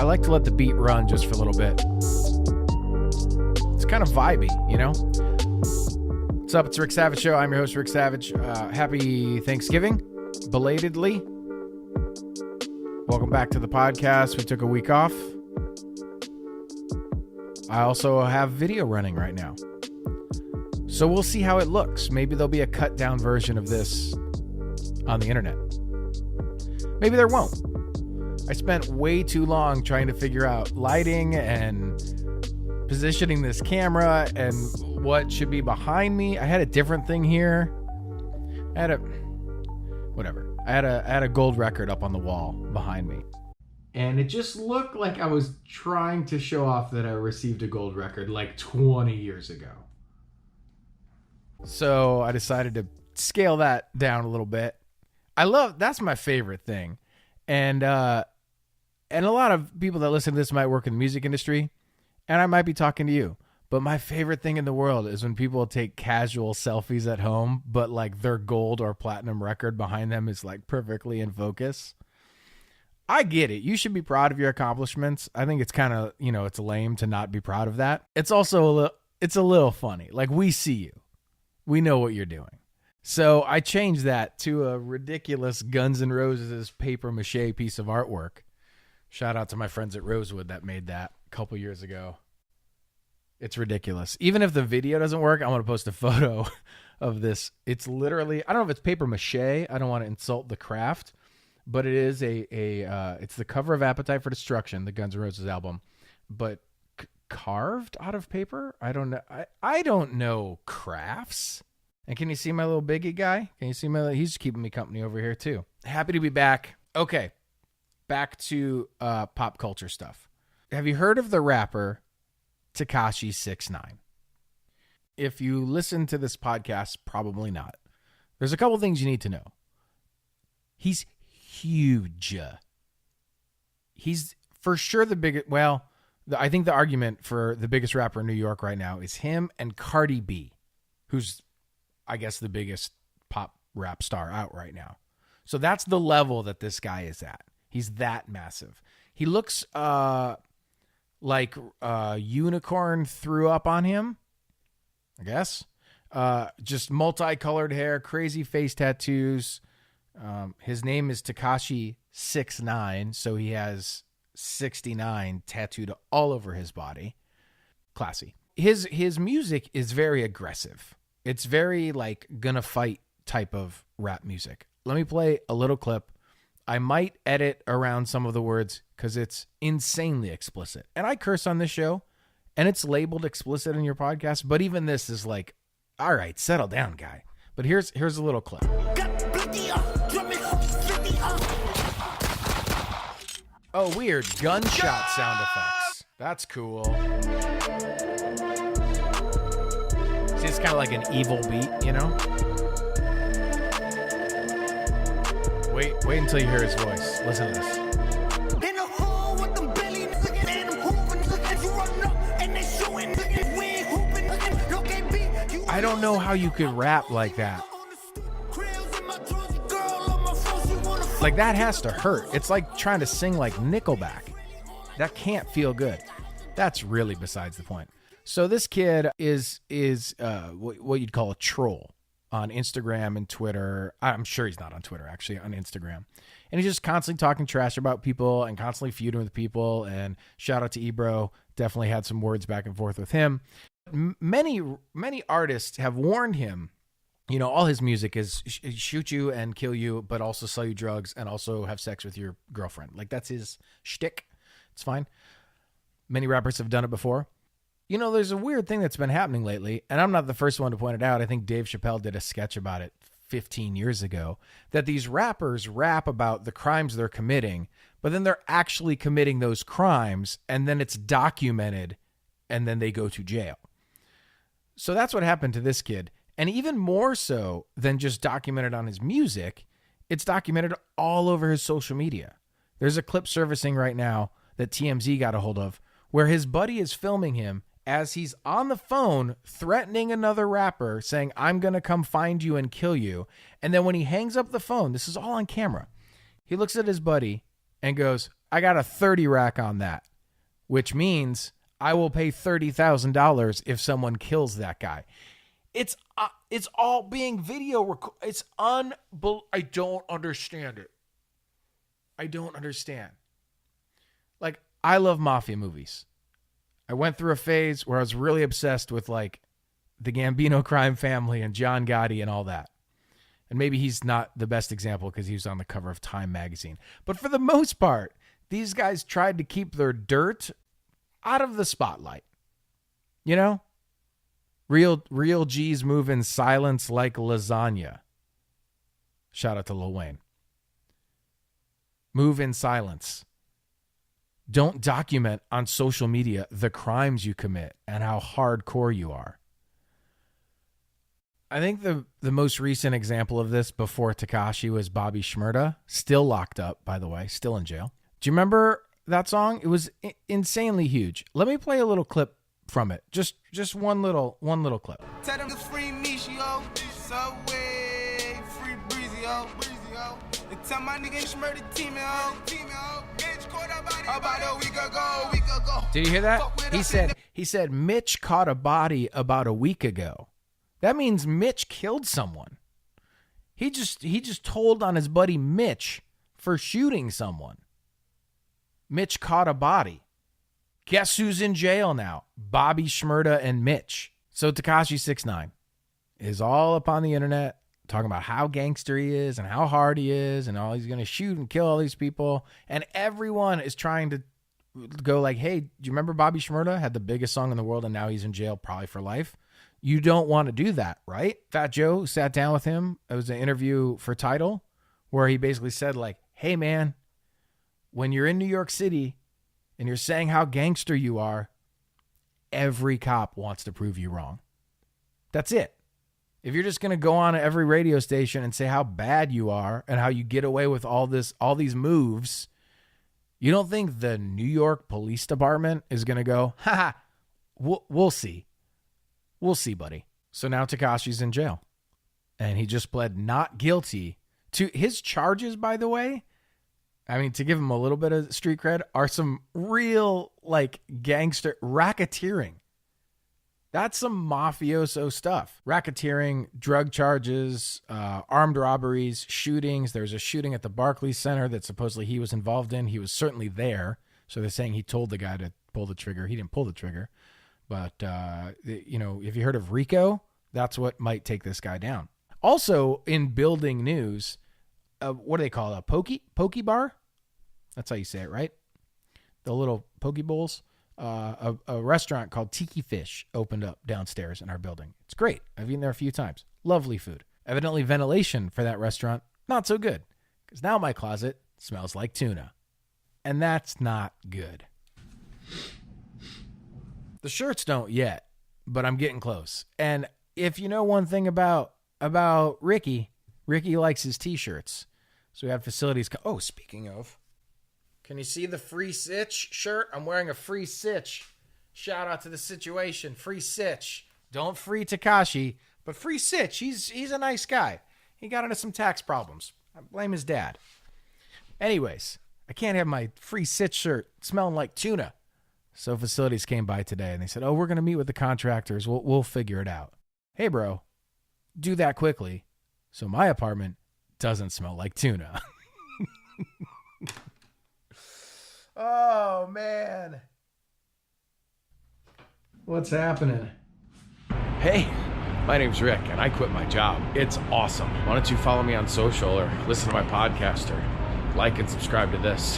I like to let the beat run just for a little bit. It's kind of vibey, you know? What's up? It's Rick Savage Show. I'm your host, Rick Savage. Happy Thanksgiving, belatedly. Welcome back to the podcast. We took a week off. I also have video running right now. So we'll see how it looks. Maybe there'll be a cut down version of this on the internet. Maybe there won't. I spent way too long trying to figure out lighting and positioning this camera and what should be behind me. I had a different thing here. I had a gold record up on the wall behind me. And it just looked like I was trying to show off that I received a gold record like 20 years ago. So I decided to scale that down a little bit. That's my favorite thing. And a lot of people that listen to this might work in the music industry, and I might be talking to you. But my favorite thing in the world is when people take casual selfies at home, but like their gold or platinum record behind them is like perfectly in focus. I get it. You should be proud of your accomplishments. I think it's kind of, it's lame to not be proud of that. It's also a little funny. Like, we see you. We know what you're doing. So I changed that to a ridiculous Guns N' Roses paper mache piece of artwork. Shout out to my friends at Rosewood that made that a couple years ago. It's ridiculous. Even if the video doesn't work, I'm going to post a photo of this. It's literally, I don't know if it's paper mache. I don't want to insult the craft, but it is it's the cover of Appetite for Destruction, the Guns N' Roses album, but carved out of paper. I don't know. I don't know crafts. And can you see my little biggie guy? Can you see he's keeping me company over here too. Happy to be back. Okay. Back to pop culture stuff. Have you heard of the rapper Tekashi69? If you listen to this podcast, probably not. There's a couple things you need to know. He's huge. He's for sure the biggest. Well, I think the argument for the biggest rapper in New York right now is him and Cardi B, who's, I guess, the biggest pop rap star out right now. So that's the level that this guy is at. He's that massive. He looks like a unicorn threw up on him, I guess. Just multicolored hair, crazy face tattoos. His name is Tekashi69, so he has 69 tattooed all over his body. Classy. His music is very aggressive. It's very like gonna fight type of rap music. Let me play a little clip. I might edit around some of the words because it's insanely explicit. And I curse on this show, and it's labeled explicit in your podcast, but even this is like, all right, settle down, guy. But here's a little clip. Oh, weird. Gunshot sound effects. That's cool. See, it's kind of like an evil beat, you know? Wait until you hear his voice. Listen to this. I don't know how you could rap like that. Like, that has to hurt. It's like trying to sing like Nickelback. That can't feel good. That's really besides the point. So this kid is what you'd call a troll on Instagram and Twitter. I'm sure he's not on Twitter, actually, on Instagram. And he's just constantly talking trash about people and constantly feuding with people. And shout out to Ebro. Definitely had some words back and forth with him. Many artists have warned him, all his music is shoot you and kill you, but also sell you drugs and also have sex with your girlfriend. Like, that's his shtick. It's fine. Many rappers have done it before. There's a weird thing that's been happening lately, and I'm not the first one to point it out. I think Dave Chappelle did a sketch about it 15 years ago, that these rappers rap about the crimes they're committing, but then they're actually committing those crimes, and then it's documented, and then they go to jail. So that's what happened to this kid. And even more so than just documented on his music, it's documented all over his social media. There's a clip surfacing right now that TMZ got a hold of where his buddy is filming him as he's on the phone threatening another rapper, saying, I'm going to come find you and kill you. And then when he hangs up the phone, this is all on camera, he looks at his buddy and goes, I got a 30 rack on that, which means I will pay $30,000 if someone kills that guy. It's all being video recorded. It's unbelievable. I don't understand it. I don't understand. Like, I love mafia movies. I went through a phase where I was really obsessed with like the Gambino crime family and John Gotti and all that. And maybe he's not the best example because he was on the cover of Time magazine. But for the most part, these guys tried to keep their dirt out of the spotlight. You know? Real G's move in silence like lasagna. Shout out to Lil Wayne. Move in silence. Don't document on social media the crimes you commit and how hardcore you are. I think the most recent example of this before Tekashi was Bobby Shmurda, still locked up, by the way, still in jail. Do you remember that song? It was insanely huge. Let me play a little clip from it. Just one little clip. Tell them to free Michio, Subway, free Breezy, yo. And tell my nigga Shmurda team, yo. Bitch caught about a week ago. Did you hear that? He said Mitch caught a body about a week ago. That means Mitch killed someone. He just told on his buddy Mitch for shooting someone. Mitch caught a body. Guess who's in jail now? Bobby Shmurda and Mitch. So Tekashi69 is all up on the internet talking about how gangster he is and how hard he is and all he's going to shoot and kill all these people. And everyone is trying to go like, hey, do you remember Bobby Shmurda had the biggest song in the world and now he's in jail probably for life? You don't want to do that, right? Fat Joe sat down with him. It was an interview for Tidal where he basically said like, hey man, when you're in New York City and you're saying how gangster you are, every cop wants to prove you wrong. That's it. If you're just going to go on every radio station and say how bad you are and how you get away with all these moves, you don't think the New York Police Department is going to go, haha, we'll see. We'll see, buddy. So now Tekashi's in jail. And he just pled not guilty to his charges, by the way. I mean, to give him a little bit of street cred, are some real, like, gangster racketeering. That's some mafioso stuff. Racketeering, drug charges, armed robberies, shootings. There's a shooting at the Barclays Center that supposedly he was involved in. He was certainly there. So they're saying he told the guy to pull the trigger. He didn't pull the trigger. But, you know, if you heard of RICO, that's what might take this guy down. Also, in building news, what do they call it? A poke bar? That's how you say it, right? The little poke bowls. A restaurant called Tiki Fish opened up downstairs in our building. It's great. I've eaten there a few times. Lovely food. Evidently, ventilation for that restaurant, not so good. Because now my closet smells like tuna. And that's not good. The shirts don't yet, but I'm getting close. And if you know one thing about Ricky likes his t-shirts. So we have facilities. Oh, speaking of, can you see the FREESITCH shirt? I'm wearing a FREESITCH. Shout out to the situation. FREESITCH. Don't free Tekashi, but FREESITCH. He's a nice guy. He got into some tax problems. I blame his dad. Anyways, I can't have my FREESITCH shirt smelling like tuna. So facilities came by today and they said, oh, we're going to meet with the contractors. We'll figure it out. Hey, bro, do that quickly so my apartment doesn't smell like tuna. Oh, man. What's happening? Hey, my name's Rick, and I quit my job. It's awesome. Why don't you follow me on social or listen to my podcast or like and subscribe to this?